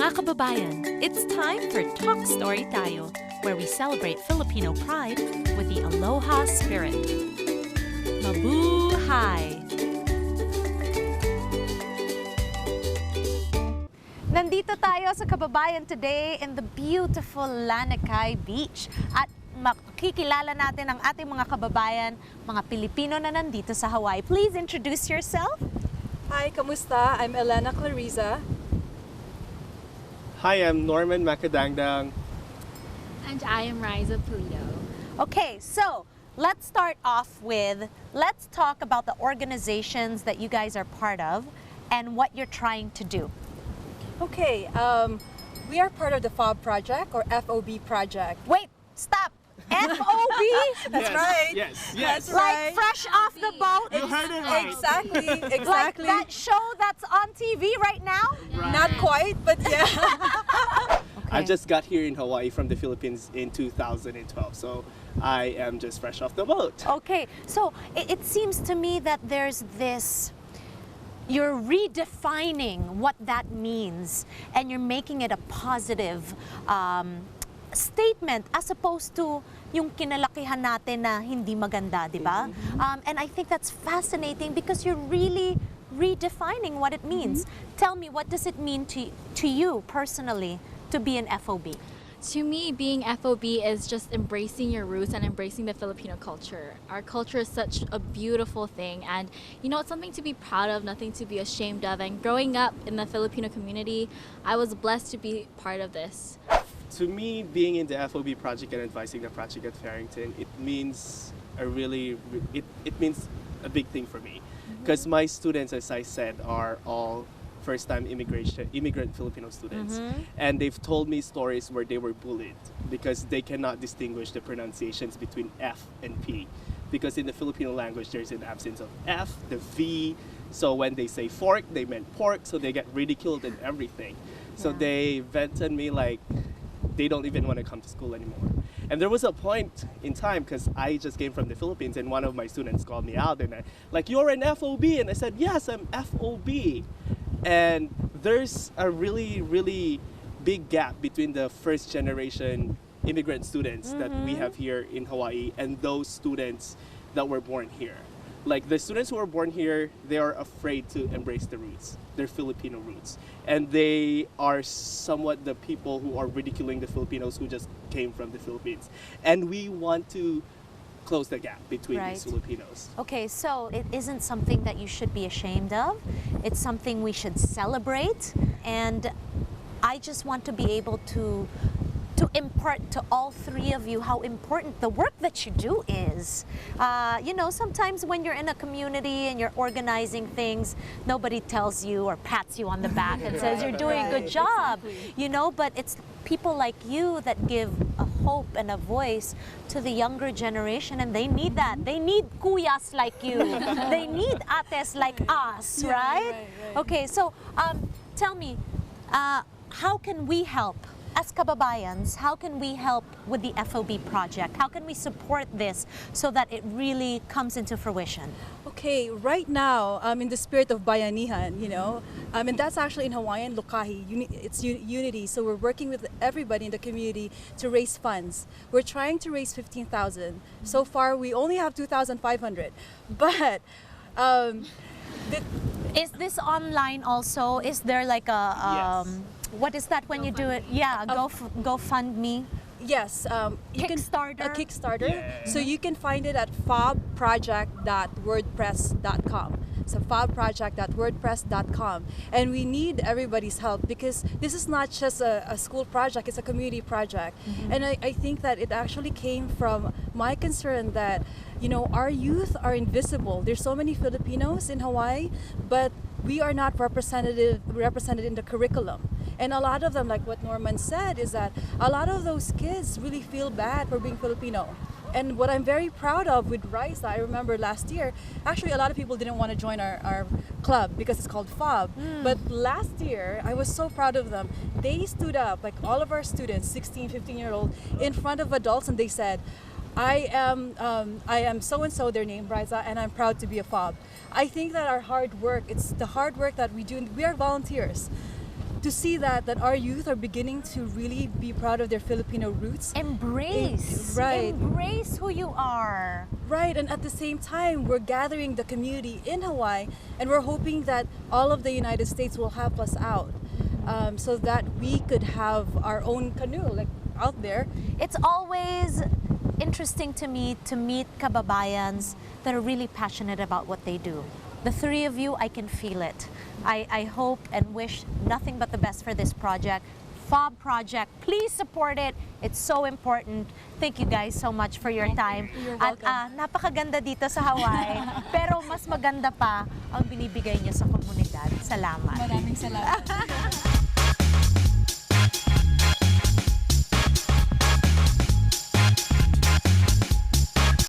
Mga kababayan, it's time for Talk Story Tayo, where we celebrate Filipino pride with the Aloha spirit. Mabuhay! Nandito tayo sa Kababayan Today in the beautiful Lanakay Beach. At makikilala natin ang ating mga kababayan, mga Pilipino na nandito sa Hawaii. Please introduce yourself. Hi, kamusta? I'm Elena Clariza. Hi, I'm Norman Macadangdang. And I am Riza Pulido. Okay, so let's start off with, let's talk about the organizations that you guys are part of and what you're trying to do. Okay, we are part of the F.O.B project or F.O.B project. Wait, stop. F.O.B? That's right. Yes. That's Like right. fresh off the boat? You heard it right. Exactly, Like exactly. that show that's on TV right now? Not quite, but yeah. I just got here in Hawaii from the Philippines in 2012, so I am just fresh off the boat. Okay, so it seems to me that there's this, you're redefining what that means and you're making it a positive statement as opposed to yung kinalakihan natin na hindi maganda, di ba? And I think that's fascinating because you're really redefining what it means. Tell me, what does it mean to you personally to be an F.O.B? To me, being F.O.B is just embracing your roots and embracing the Filipino culture. Our culture is such a beautiful thing, and you know, it's something to be proud of, nothing to be ashamed of. And growing up in the Filipino community, I was blessed to be part of this. To me, being in the F.O.B project and advising the project at Farrington, it means it means a big thing for me. Because my students, as I said, are all first-time immigrant Filipino students. And they've told me stories where they were bullied because they cannot distinguish the pronunciations between F and P. Because in the Filipino language, there's an absence of F, the V. So when they say fork, they meant pork, so they get ridiculed and everything. So they vent on me like they don't even want to come to school anymore. And there was a point in time, because I just came from the Philippines, and one of my students called me out and you're an F.O.B, and I said, yes, I'm F.O.B. And there's a really, really big gap between the first generation immigrant students that we have here in Hawaii and those students that were born here. Like the students who were born here, they are afraid to embrace the roots, their Filipino roots. And they are somewhat the people who are ridiculing the Filipinos who just came from the Philippines. And we want to close the gap between these Filipinos. Okay, so it isn't something that you should be ashamed of. It's something we should celebrate. And I just want to be able to impart to all three of you how important the work that you do is. You know, sometimes when you're in a community and you're organizing things, nobody tells you or pats you on the back and says you're doing a good job. You know, but it's people like you that give a hope and a voice to the younger generation, and they need that. They need kuyas like you. They need ates like us, right? Okay, so tell me, how can we help? As kababayans, how can we help with the F.O.B project? How can we support this so that it really comes into fruition? Okay, right now, in the spirit of bayanihan, you know, and that's actually in Hawaiian, lokahi, it's unity. So we're working with everybody in the community to raise funds. We're trying to raise 15,000. So far, we only have 2,500. But is this online also? Is there like a what is that when you do it? Yeah, GoFundMe. Yes, Kickstarter. A Kickstarter. Yeah. So you can find it at fobproject.wordpress.com. So fobproject.wordpress.com. And we need everybody's help because this is not just a school project, it's a community project. And I think that it actually came from my concern that, you know, our youth are invisible. There's so many Filipinos in Hawaii, but we are not represented in the curriculum. And a lot of them, like what Norman said, is that a lot of those kids really feel bad for being Filipino. And what I'm very proud of with Riza, I remember last year, actually a lot of people didn't want to join our club because it's called F.O.B. But last year, I was so proud of them. They stood up, like all of our students, 16, 15-year-old, in front of adults, and they said, I am so-and-so, their name, Riza, and I'm proud to be a F.O.B. I think that our hard work, it's the hard work that we do, we are volunteers. to see that our youth are beginning to really be proud of their Filipino roots. Embrace. Right. Embrace who you are. Right, and at the same time, we're gathering the community in Hawaii, and we're hoping that all of the United States will help us out, so that we could have our own canoe, like out there. It's always interesting to me to meet kababayans that are really passionate about what they do. The three of you, I can feel it. I hope and wish nothing but the best for this project. F.O.B project, please support it. It's so important. Thank you guys so much for your time. You're At welcome. napakaganda dito sa Hawaii, pero mas maganda pa ang binibigay niyo sa komunidad. Salamat. Maraming salamat.